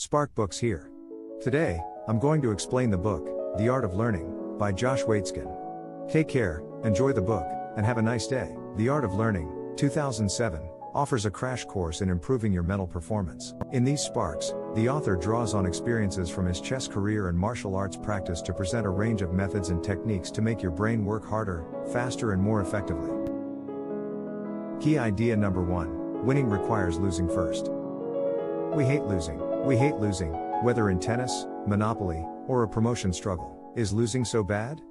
Spark Books here. Today, I'm going to explain the book, The Art of Learning, by Josh Waitzkin. Take care, enjoy the book, and have a nice day. The Art of Learning, 2007, offers a crash course in improving your mental performance. In these sparks, the author draws on experiences from his chess career and martial arts practice to present a range of methods and techniques to make your brain work harder, faster, and more effectively. Key idea number 1: winning requires losing first. We hate losing. We hate losing, whether in tennis, Monopoly, or a promotion struggle. Is losing so bad?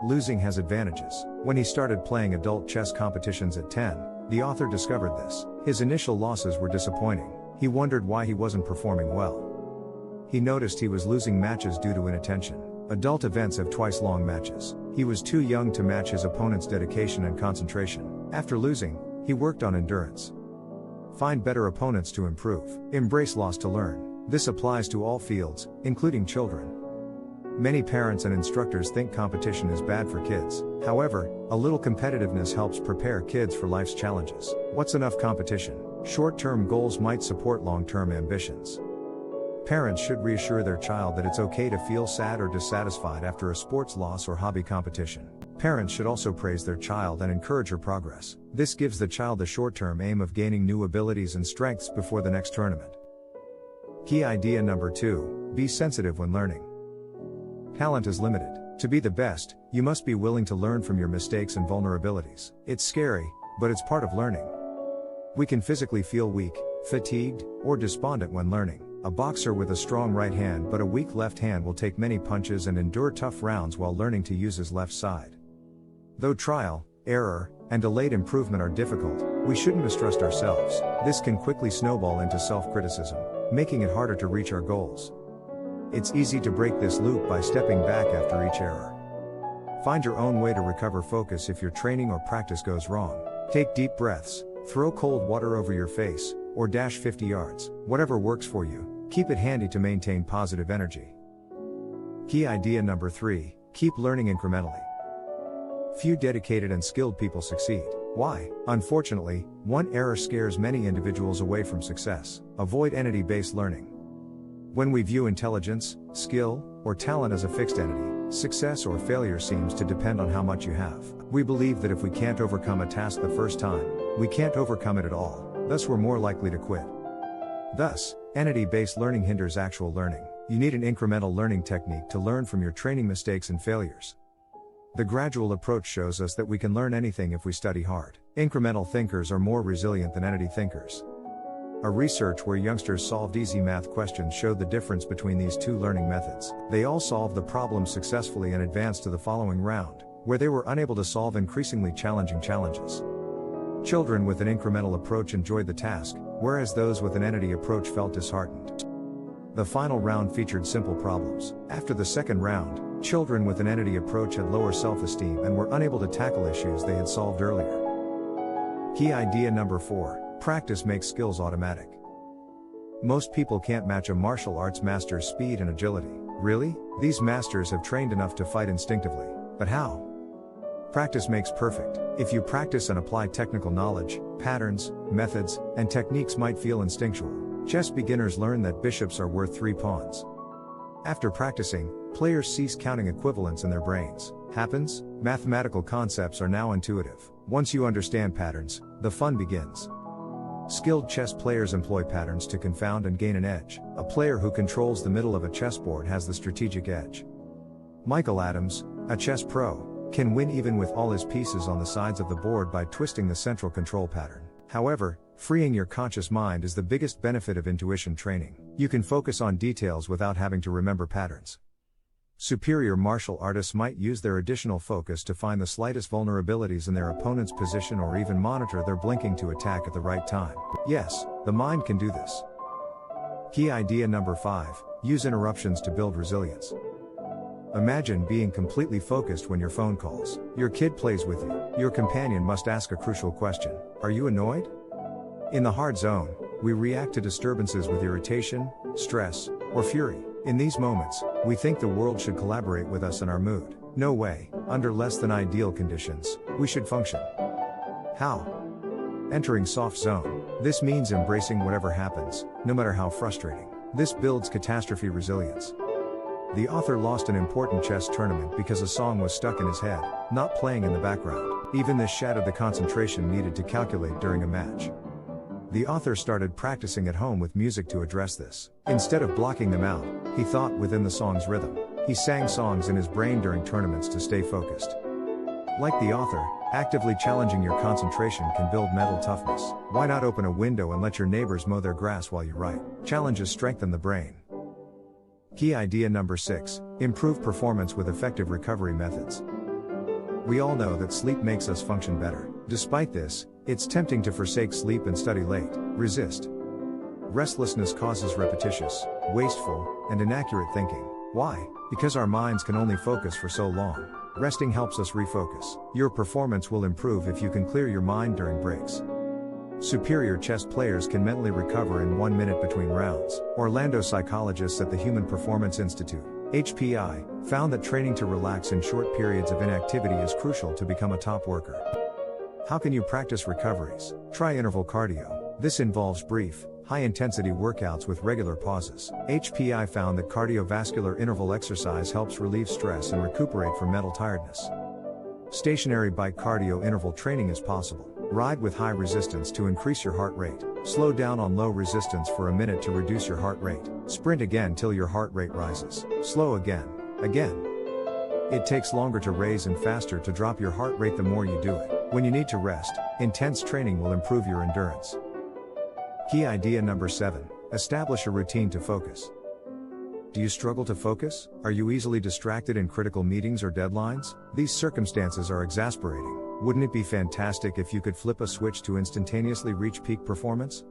Losing has advantages. When he started playing adult chess competitions at 10, the author discovered this. His initial losses were disappointing. He wondered why he wasn't performing well. He noticed he was losing matches due to inattention. Adult events have twice long matches. He was too young to match his opponent's dedication and concentration. After losing, he worked on endurance. Find better opponents to improve. Embrace loss to learn. This applies to all fields, including children. Many parents and instructors think competition is bad for kids. However, a little competitiveness helps prepare kids for life's challenges. What's enough competition? Short-term goals might support long-term ambitions. Parents should reassure their child that it's okay to feel sad or dissatisfied after a sports loss or hobby competition. Parents should also praise their child and encourage her progress. This gives the child the short-term aim of gaining new abilities and strengths before the next tournament. Key idea number 2: be sensitive when learning. Talent is limited. To be the best, you must be willing to learn from your mistakes and vulnerabilities. It's scary, but it's part of learning. We can physically feel weak, fatigued, or despondent when learning. A boxer with a strong right hand but a weak left hand will take many punches and endure tough rounds while learning to use his left side. Though trial, error, and delayed improvement are difficult, we shouldn't mistrust ourselves. This can quickly snowball into self-criticism, making it harder to reach our goals. It's easy to break this loop by stepping back after each error. Find your own way to recover focus if your training or practice goes wrong. Take deep breaths, throw cold water over your face, or dash 50 yards. Whatever works for you, keep it handy to maintain positive energy. Key idea number 3: keep learning incrementally. Few dedicated and skilled people succeed. Why? Unfortunately, one error scares many individuals away from success. Avoid entity-based learning. When we view intelligence, skill, or talent as a fixed entity, success or failure seems to depend on how much you have. We believe that if we can't overcome a task the first time, we can't overcome it at all, thus we're more likely to quit. Thus, entity-based learning hinders actual learning. You need an incremental learning technique to learn from your training mistakes and failures. The gradual approach shows us that we can learn anything if we study hard. Incremental thinkers are more resilient than entity thinkers. A research where youngsters solved easy math questions showed the difference between these two learning methods. They all solved the problem successfully and advanced to the following round, where they were unable to solve increasingly challenging challenges. Children with an incremental approach enjoyed the task, whereas those with an entity approach felt disheartened. The final round featured simple problems. After the second round, children with an entity approach had lower self-esteem and were unable to tackle issues they had solved earlier. Key idea number 4: practice makes skills automatic. Most people can't match a martial arts master's speed and agility. Really? These masters have trained enough to fight instinctively. But how? Practice makes perfect. If you practice and apply technical knowledge, patterns, methods, and techniques might feel instinctual. Chess beginners learn that bishops are worth 3 pawns. After practicing, players cease counting equivalents in their brains. Happens? Mathematical concepts are now intuitive. Once you understand patterns, the fun begins. Skilled chess players employ patterns to confound and gain an edge. A player who controls the middle of a chessboard has the strategic edge. Michael Adams, a chess pro, can win even with all his pieces on the sides of the board by twisting the central control pattern. However, freeing your conscious mind is the biggest benefit of intuition training. You can focus on details without having to remember patterns. Superior martial artists might use their additional focus to find the slightest vulnerabilities in their opponent's position or even monitor their blinking to attack at the right time. Yes, the mind can do this. Key idea number 5: use interruptions to build resilience. Imagine being completely focused when your phone calls. Your kid plays with you. Your companion must ask a crucial question. Are you annoyed? In the hard zone, we react to disturbances with irritation, stress, or fury. In these moments, we think the world should collaborate with us in our mood. No way. Under less than ideal conditions, we should function. How? Entering soft zone. This means embracing whatever happens, no matter how frustrating. This builds catastrophe resilience. The author lost an important chess tournament because a song was stuck in his head, not playing in the background. Even this shattered the concentration needed to calculate during a match. The author started practicing at home with music to address this. Instead of blocking them out, he thought within the song's rhythm. He sang songs in his brain during tournaments to stay focused. Like the author, actively challenging your concentration can build mental toughness. Why not open a window and let your neighbors mow their grass while you write? Challenges strengthen the brain. Key idea number 6, improve performance with effective recovery methods. We all know that sleep makes us function better. Despite this, it's tempting to forsake sleep and study late. Resist. Restlessness causes repetitious, wasteful, and inaccurate thinking. Why? Because our minds can only focus for so long. Resting helps us refocus. Your performance will improve if you can clear your mind during breaks. Superior chess players can mentally recover in 1 minute between rounds. Orlando psychologists at the Human Performance Institute, HPI, found that training to relax in short periods of inactivity is crucial to become a top worker. How can you practice recoveries? Try interval cardio. This involves brief, high-intensity workouts with regular pauses. HPI found that cardiovascular interval exercise helps relieve stress and recuperate from mental tiredness. Stationary bike cardio interval training is possible. Ride with high resistance to increase your heart rate. Slow down on low resistance for a minute to reduce your heart rate. Sprint again till your heart rate rises. Slow again. It takes longer to raise and faster to drop your heart rate the more you do it. When you need to rest, intense training will improve your endurance. Key idea number 7, establish a routine to focus. Do you struggle to focus? Are you easily distracted in critical meetings or deadlines? These circumstances are exasperating. Wouldn't it be fantastic if you could flip a switch to instantaneously reach peak performance?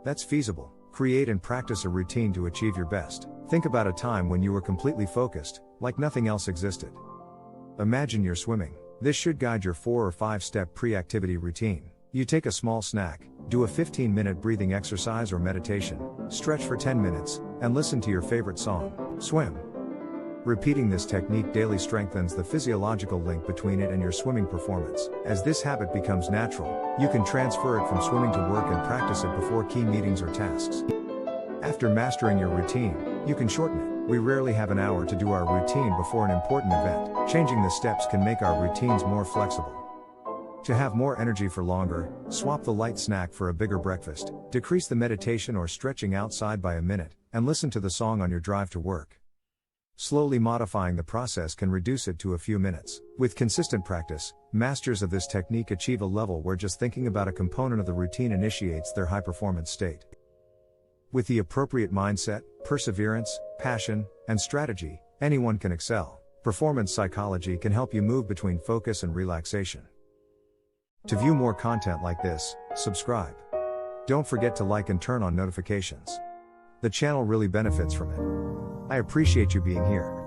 That's feasible. Create and practice a routine to achieve your best. Think about a time when you were completely focused, like nothing else existed. Imagine you're swimming. This should guide your 4 or 5 step pre-activity routine. You take a small snack, do a 15-minute breathing exercise or meditation, stretch for 10 minutes, and listen to your favorite song. Swim. Repeating this technique daily strengthens the physiological link between it and your swimming performance. As this habit becomes natural, you can transfer it from swimming to work and practice it before key meetings or tasks. After mastering your routine, you can shorten it. We rarely have an hour to do our routine before an important event. Changing the steps can make our routines more flexible. To have more energy for longer, swap the light snack for a bigger breakfast, decrease the meditation or stretching outside by a minute, and listen to the song on your drive to work. Slowly modifying the process can reduce it to a few minutes. With consistent practice, masters of this technique achieve a level where just thinking about a component of the routine initiates their high-performance state. With the appropriate mindset, perseverance, passion, and strategy, anyone can excel. Performance psychology can help you move between focus and relaxation. To view more content like this, subscribe. Don't forget to like and turn on notifications. The channel really benefits from it. I appreciate you being here.